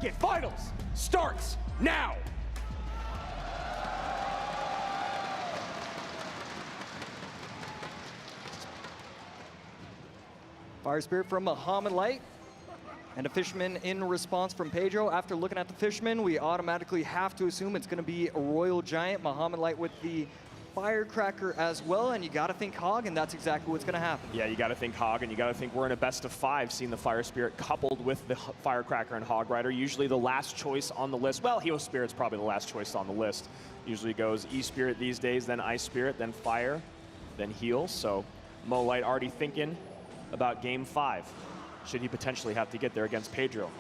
Bracket Finals starts now. Fire Spirit from Mohamad Light. And a Fisherman in response from Pedro. After looking at the Fisherman, we automatically have to assume it's going to be a Royal Giant. Mohamad Light with the Firecracker as well, and you got to think Hog, and that's exactly what's going to happen. Yeah, you got to think Hog, and you got to think we're in a best of 5, seeing the Fire Spirit coupled with the Firecracker and Hog Rider. Usually the last choice on the list. Well, Heal Spirit's probably the last choice on the list. Usually goes E-Spirit these days, then Ice Spirit, then Fire, then Heal. So Mo Light already thinking about game 5. Should he potentially have to get there against Pedro.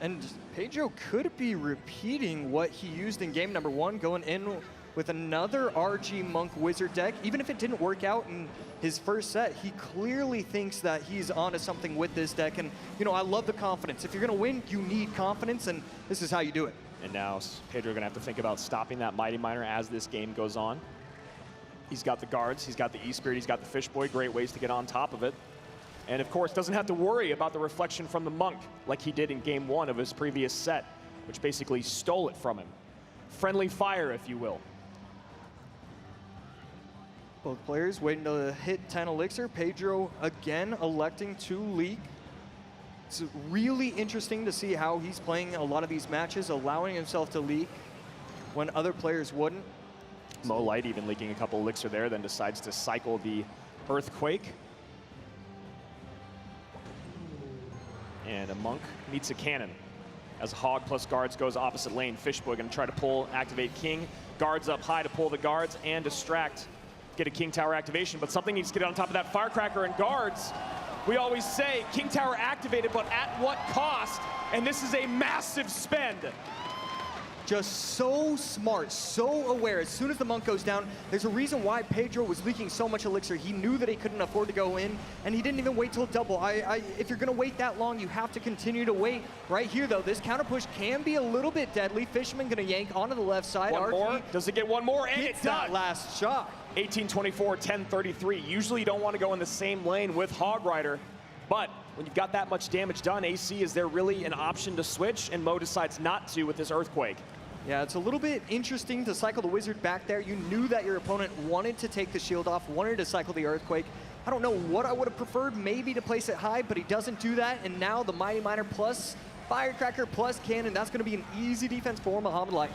And Pedro could be repeating what he used in game number 1, going in with another RG Monk Wizard deck. Even if it didn't work out in his first set, he clearly thinks that he's onto something with this deck. And, you know, I love the confidence. If you're going to win, you need confidence, and this is how you do it. And now Pedro going to have to think about stopping that Mighty Miner as this game goes on. He's got the guards, he's got the E-Spirit, he's got the Fish Boy. Great ways to get on top of it. And of course, doesn't have to worry about the reflection from the Monk like he did in game 1 of his previous set, which basically stole it from him. Friendly fire, if you will. Both players waiting to hit 10 Elixir. Pedro again electing to leak. It's really interesting to see how he's playing a lot of these matches, allowing himself to leak when other players wouldn't. Mo Light even leaking a couple Elixir there, then decides to cycle the Earthquake. And a Monk meets a Cannon. As Hog plus Guards goes opposite lane, Fishboy gonna try to pull, activate King. Guards up high to pull the Guards and distract, get a King Tower activation, but something needs to get on top of that Firecracker and Guards. We always say King Tower activated, but at what cost? And this is a massive spend. Just so smart, so aware. As soon as the Monk goes down, there's a reason why Pedro was leaking so much Elixir. He knew that he couldn't afford to go in, and he didn't even wait till double. If you're gonna wait that long, you have to continue to wait. Right here, though, this counter push can be a little bit deadly. Fisherman gonna yank onto the left side. One more, does it get one more? And it's that done. Last shot. 18-24, 10-33. Usually you don't want to go in the same lane with Hog Rider, but when you've got that much damage done, AC, is there really an option to switch? And Mo decides not to with this Earthquake. Yeah, it's a little bit interesting to cycle the Wizard back there. You knew that your opponent wanted to take the shield off, wanted to cycle the Earthquake. I don't know what I would have preferred, maybe to place it high, but he doesn't do that. And now the Mighty Miner plus Firecracker plus Cannon, that's going to be an easy defense for Mohamad Light.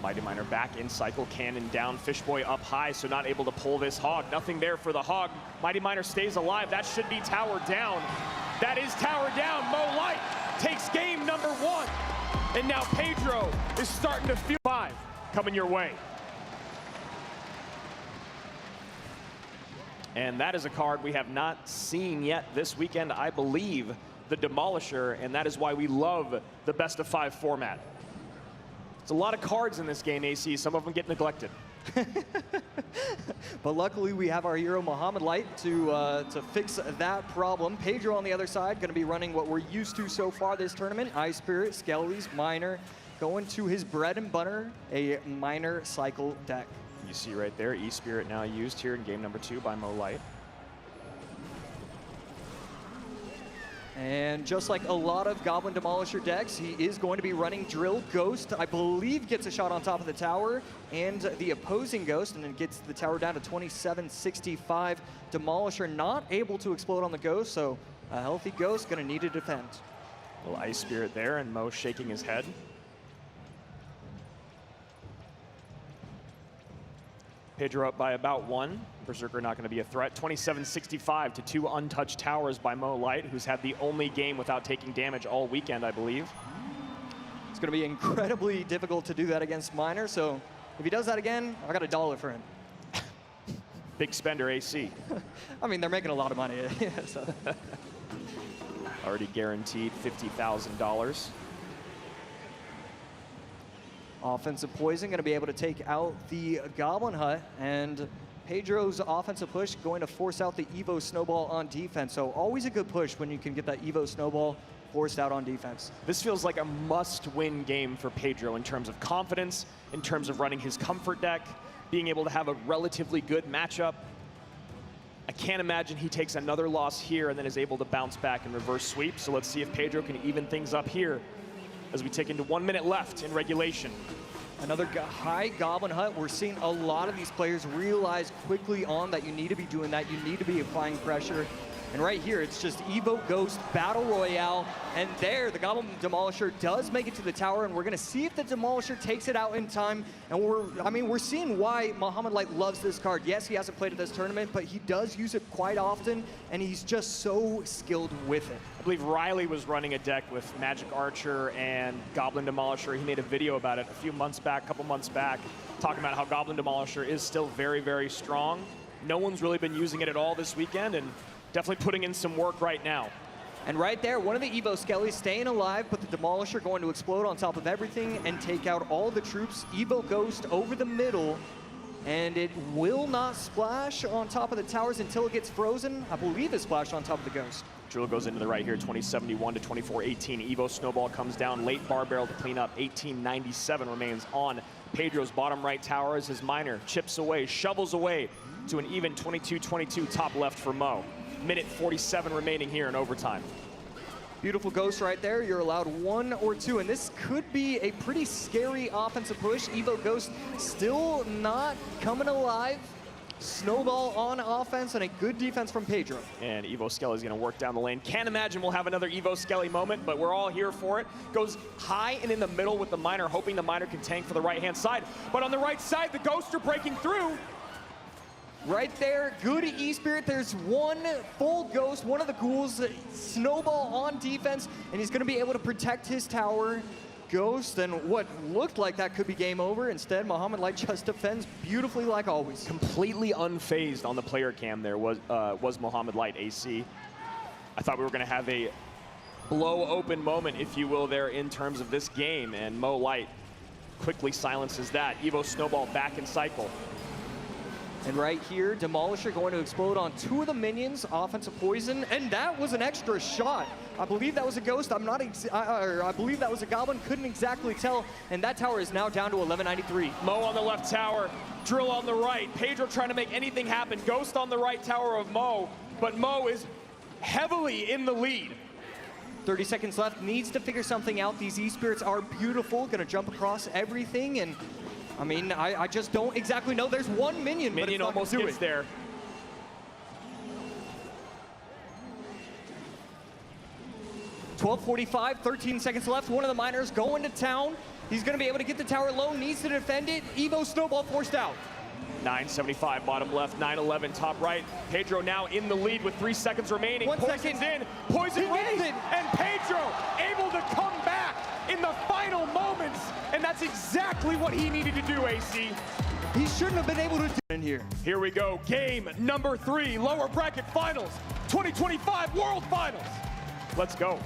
Mighty Miner back in cycle, Cannon down, Fishboy up high, so not able to pull this Hog. Nothing there for the Hog. Mighty Miner stays alive. That should be tower down. That is tower down. Mo Light takes game number 1. And now Pedro is starting to feel 5 coming your way. And that is a card we have not seen yet this weekend, I believe, the Demolisher, and that is why we love the best of 5 format. It's a lot of cards in this game, AC. Some of them get neglected. But luckily we have our hero Mohamad Light to fix that problem. Pedro on the other side going to be running what we're used to so far this tournament. Ice Spirit, Skelly's Miner, going to his bread and butter, a Miner cycle deck. You see right there, E-Spirit now used here in game number 2 by Mo Light. And just like a lot of Goblin Demolisher decks, he is going to be running Drill. Ghost, I believe, gets a shot on top of the tower, and the opposing Ghost, and then gets the tower down to 2765. Demolisher not able to explode on the Ghost, so a healthy Ghost going to need to defend. A little Ice Spirit there, and Mo shaking his head. Pedro up by about 1. Berserker not going to be a threat. 27-65 to 2 untouched towers by Mo Light, who's had the only game without taking damage all weekend, I believe. It's going to be incredibly difficult to do that against Miner, so if he does that again, I got $1 for him. Big spender AC. I mean, they're making a lot of money. So. Already guaranteed $50,000. Offensive Poison going to be able to take out the Goblin Hut, and Pedro's offensive push going to force out the Evo Snowball on defense. So always a good push when you can get that Evo Snowball forced out on defense. This feels like a must-win game for Pedro in terms of confidence, in terms of running his comfort deck, being able to have a relatively good matchup. I can't imagine he takes another loss here and then is able to bounce back and reverse sweep. So let's see if Pedro can even things up here as we take into 1 minute left in regulation. Another high Goblin Hut. We're seeing a lot of these players realize quickly on that you need to be doing that. You need to be applying pressure. And right here, it's just Evo Ghost Battle Royale. And there, the Goblin Demolisher does make it to the tower, and we're gonna see if the Demolisher takes it out in time. And we're seeing why Mohamad Light loves this card. Yes, he hasn't played at this tournament, but he does use it quite often, and he's just so skilled with it. I believe Riley was running a deck with Magic Archer and Goblin Demolisher. He made a video about it a couple months back, talking about how Goblin Demolisher is still very, very strong. No one's really been using it at all this weekend, and definitely putting in some work right now. And right there, one of the Evo Skellies staying alive, but the Demolisher going to explode on top of everything and take out all the troops. Evo Ghost over the middle, and it will not splash on top of the towers until it gets frozen. I believe it splashed on top of the Ghost. Drill goes into the right here, 2071 to 2418. Evo Snowball comes down, late bar barrel to clean up. 1897 remains on Pedro's bottom right tower as his miner chips away, shovels away to an even 22-22 top left for Mo. Minute 47 remaining here in overtime. Beautiful Ghost right there. You're allowed 1 or 2, and this could be a pretty scary offensive push. Evo Ghost still not coming alive. Snowball on offense and a good defense from Pedro. And Evo Skelly is going to work down the lane. Can't imagine we'll have another Evo Skelly moment, but we're all here for it. Goes high and in the middle with the miner, hoping the miner can tank for the right-hand side. But on the right side, the Ghosts are breaking through. Right there, good E-Spirit. There's one full Ghost, one of the ghouls. Snowball on defense, and he's going to be able to protect his tower. Ghost, and what looked like that could be game over. Instead, Mohamad Light just defends beautifully like always. Completely unfazed on the player cam there was Mohamad Light AC. I thought we were going to have a blow open moment, if you will, there in terms of this game, and Mo Light quickly silences that. Evo Snowball back in cycle. And right here, Demolisher going to explode on 2 of the minions, offensive poison, and that was an extra shot. I believe that was a Ghost. I believe that was a Goblin. Couldn't exactly tell, and that tower is now down to 1193. Mo on the left tower, Drill on the right. Pedro trying to make anything happen. Ghost on the right tower of Mo, but Mo is heavily in the lead. 30 seconds left, needs to figure something out. These E-Spirits are beautiful, gonna jump across everything, and I mean, I just don't exactly know. There's one minion, but it's not almost gets there. .12:45, 13 seconds left. One of the miners going to town. He's going to be able to get the tower low, needs to defend it. Evo Snowball forced out. 975 bottom left, 911 top right. Pedro now in the lead with 3 seconds remaining. 1 second. In, poison raised, and Pedro able to come back in the final moments, and that's exactly what he needed to do, AC. He shouldn't have been able to do it in here. Here we go, game number 3, lower bracket finals, 2025 World Finals. Let's go.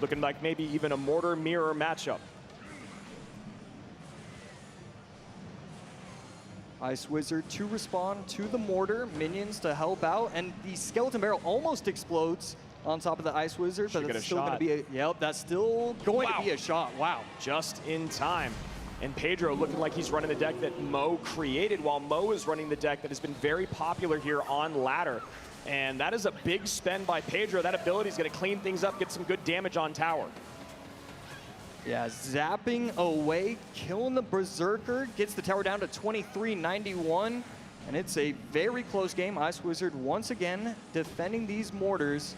Looking like maybe even a mortar mirror matchup. Ice Wizard to respond to the mortar, minions to help out, and the skeleton barrel almost explodes on top of the Ice Wizard, but it's still going to be a, yep, that's still going to be a shot. Wow. Just in time. And Pedro looking like he's running the deck that Mo created, while Mo is running the deck that has been very popular here on ladder. And that is a big spend by Pedro. That ability is going to clean things up, get some good damage on tower. Yeah, zapping away, killing the Berserker, gets the tower down to 2391. And it's a very close game. Ice Wizard once again defending these mortars.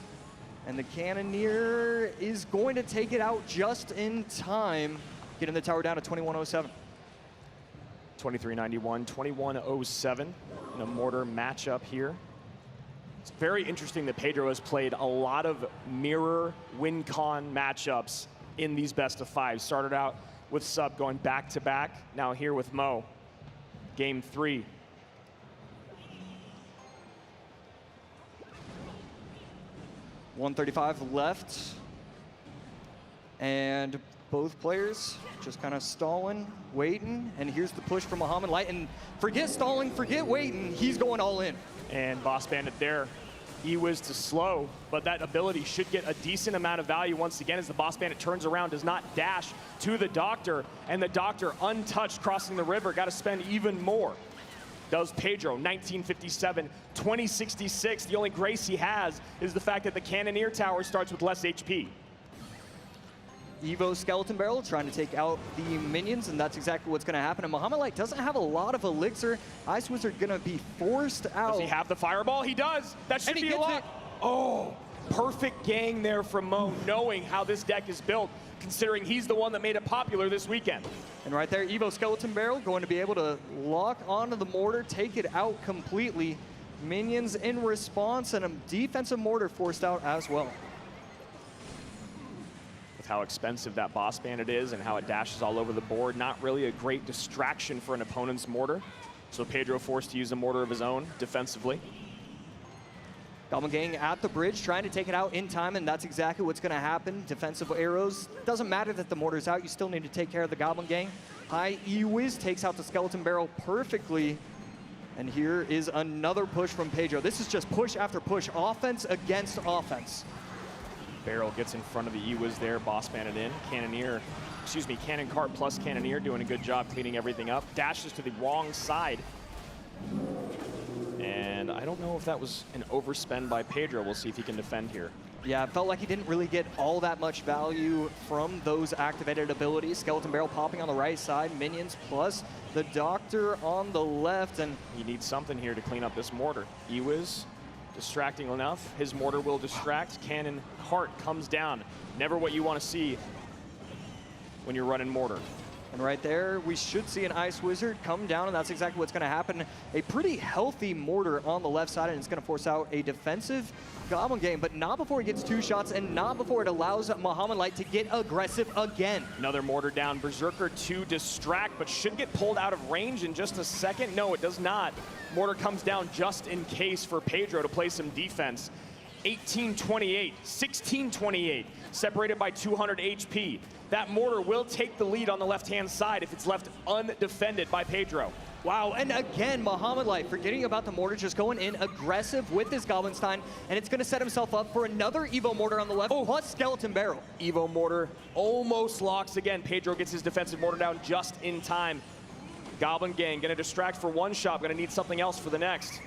And the Cannoneer is going to take it out just in time, getting the tower down to 2107. 2391, 2107 in a mortar matchup here. It's very interesting that Pedro has played a lot of mirror win-con matchups in these best of 5. Started out with Sub going back to back, now here with Mo. Game 3. .135 left. And both players just kind of stalling, waiting. And here's the push from Mohamad Light. And forget stalling, forget waiting. He's going all in. And Boss Bandit there. E-Wiz to slow, but that ability should get a decent amount of value once again as the Boss Bandit turns around, does not dash to the Doctor, and the Doctor untouched crossing the river, got to spend even more. Does Pedro, 1957, 2066. The only grace he has is the fact that the Cannoneer Tower starts with less HP. Evo Skeleton Barrel trying to take out the minions, and that's exactly what's going to happen. And Mohammed Light doesn't have a lot of elixir. Ice Wizard going to be forced out. Does he have the fireball? He does. That should be a lot. Oh, perfect gang there from Mo, knowing how this deck is built, considering he's the one that made it popular this weekend. And right there, Evo Skeleton Barrel going to be able to lock onto the mortar, take it out completely. Minions in response, and a defensive mortar forced out as well. With how expensive that boss bandit is and how it dashes all over the board, not really a great distraction for an opponent's mortar. So Pedro forced to use a mortar of his own defensively. Goblin Gang at the bridge, trying to take it out in time, and that's exactly what's going to happen. Defensive arrows. Doesn't matter that the mortar's out, you still need to take care of the Goblin Gang. High E-Wiz takes out the Skeleton Barrel perfectly. And here is another push from Pedro. This is just push after push, offense against offense. Barrel gets in front of the E-Wiz there, boss bandit in. Cannon Cart plus Cannoneer doing a good job cleaning everything up. Dashes to the wrong side. And I don't know if that was an overspend by Pedro. We'll see if he can defend here. Yeah, it felt like he didn't really get all that much value from those activated abilities. Skeleton Barrel popping on the right side, minions plus the Doctor on the left. And he needs something here to clean up this mortar. E-Wiz distracting enough. His mortar will distract. Cannon Cart comes down. Never what you want to see when you're running mortar. And right there, we should see an Ice Wizard come down, and that's exactly what's going to happen. A pretty healthy mortar on the left side, and it's going to force out a defensive Goblin Gang, but not before he gets 2 shots, and not before it allows Mohammed Light to get aggressive again. Another mortar down. Berserker to distract, but should get pulled out of range in just a second. No, it does not. Mortar comes down just in case for Pedro to play some defense. 18-28, 16-28, separated by 200 HP. That mortar will take the lead on the left-hand side if it's left undefended by Pedro. Wow, and again, Mohammed Light forgetting about the mortar, just going in aggressive with his Goblinstein, and it's going to set himself up for another Evo mortar on the left, plus Skeleton Barrel. Evo mortar almost locks again. Pedro gets his defensive mortar down just in time. Goblin Gang going to distract for one shot, going to need something else for the next.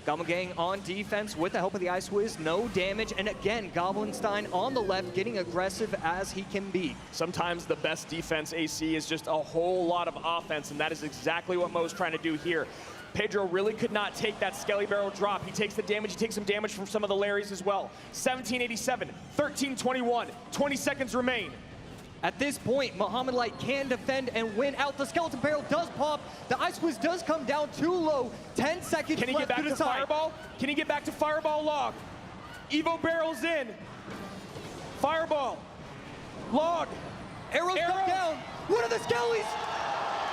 Goblin Gang on defense with the help of the Ice Wiz, no damage, and again, Goblinstein on the left, getting aggressive as he can be. Sometimes the best defense AC is just a whole lot of offense, and that is exactly what Mo's trying to do here. Pedro really could not take that Skelly Barrel drop. He takes the damage, he takes some damage from some of the Larrys as well. 1787, 1321, 20 seconds remain. At this point, Mohammed Light can defend and win out. The Skeleton Barrel does pop. The Ice Wiz does come down too low. 10 seconds Can he left get back to decide. Fireball? Can he get back to Fireball log? Evo Barrel's in. Fireball. Log. Arrows come down. One of the Skellies.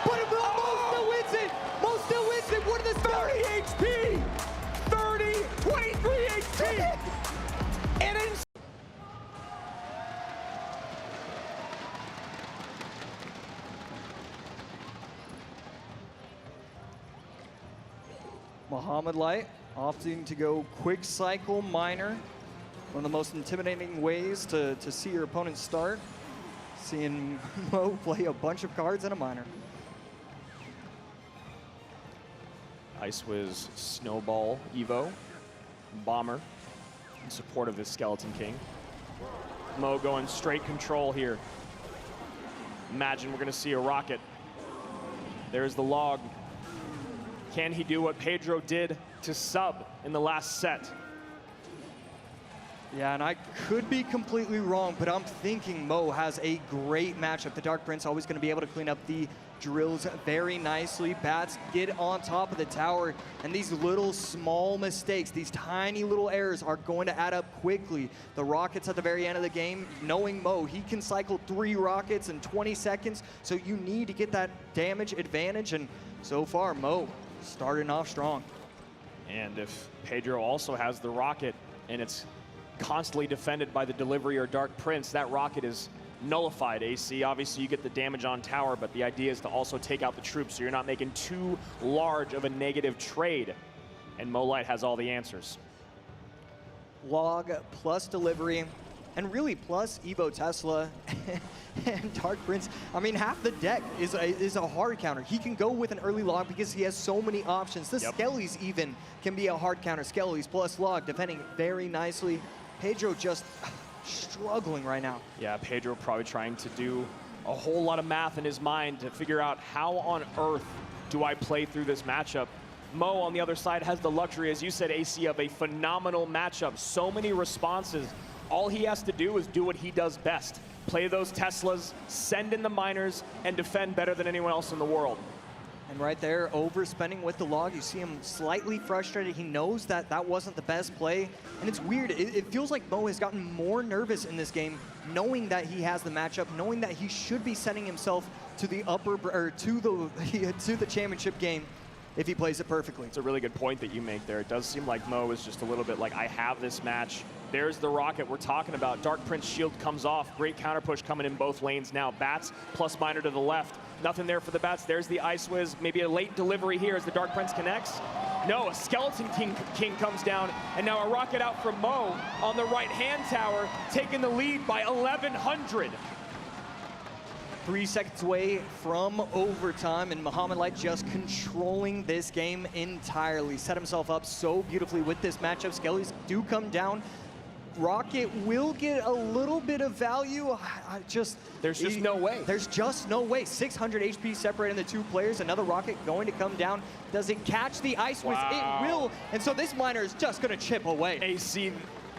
But Mo still wins it. Mo still wins it. One of the 30 HP. 30, 23 HP. And in Mohammed Light opting to go quick cycle miner. One of the most intimidating ways to see your opponent start. Seeing Mo play a bunch of cards in a miner. Ice Wiz, Snowball, Evo, Bomber in support of this Skeleton King. Mo going straight control here. Imagine we're going to see a rocket. There's the log. Can he do what Pedro did to sub in the last set? Yeah, and I could be completely wrong, but I'm thinking Mo has a great matchup. The Dark Prince always going to be able to clean up the drills very nicely. Bats get on top of the tower, and these little small mistakes, these tiny little errors are going to add up quickly. The rockets at the very end of the game, knowing Mo, he can cycle 3 rockets in 20 seconds, so you need to get that damage advantage, and so far, Mo starting off strong. And if Pedro also has the rocket, and it's constantly defended by the delivery or Dark Prince, that rocket is nullified AC. Obviously you get the damage on tower, but the idea is to also take out the troops so you're not making too large of a negative trade. And Mo Light has all the answers. Log plus delivery, and really plus Evo Tesla and Dark Prince. I mean, half the deck is a hard counter. He can go with an early log because he has so many options. The Skellies even can be a hard counter. Skellies plus log, defending very nicely. Pedro just struggling right now. Yeah, Pedro probably trying to do a whole lot of math in his mind to figure out how on earth do I play through this matchup. Mo on the other side has the luxury, as you said, AC, of a phenomenal matchup. So many responses. All he has to do is do what he does best. Play those Teslas, send in the miners, and defend better than anyone else in the world. And right there, overspending with the log. You see him slightly frustrated. He knows that that wasn't the best play. And it's weird. It feels like Mo has gotten more nervous in this game, knowing that he has the matchup, knowing that he should be sending himself to the to the championship game if he plays it perfectly. It's a really good point that you make there. It does seem like Mo is just a little bit like, I have this match. There's the rocket we're talking about. Dark Prince shield comes off. Great counter push coming in both lanes now. Bats plus miner to the left. Nothing there for the Bats. There's the Ice Wiz. Maybe a late delivery here as the Dark Prince connects. No, a Skeleton King comes down, and now a rocket out from Mo on the right-hand tower, taking the lead by 1,100. 3 seconds away from overtime, and Mohamad Light just controlling this game entirely. Set himself up so beautifully with this matchup. Skellies do come down. Rocket will get a little bit of value. There's just no way. There's just no way. 600 HP separating the two players. Another rocket going to come down. Does it catch the Ice Wiz? Wow. It will. And so this miner is just going to chip away. AC,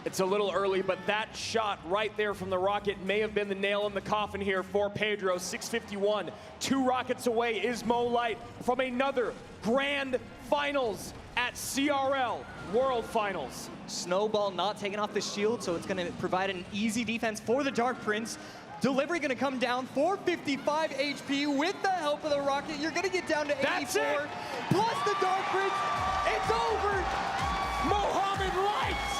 it's a little early, but that shot right there from the rocket may have been the nail in the coffin here for Pedro. 651, 2 rockets away is Mo Light from another grand finals at CRL World Finals. Snowball not taking off the shield, so it's going to provide an easy defense for the Dark Prince. Delivery going to come down, 455 HP with the help of the rocket. You're going to get down to 84. That's it. Plus the Dark Prince. It's over. Mohamad Light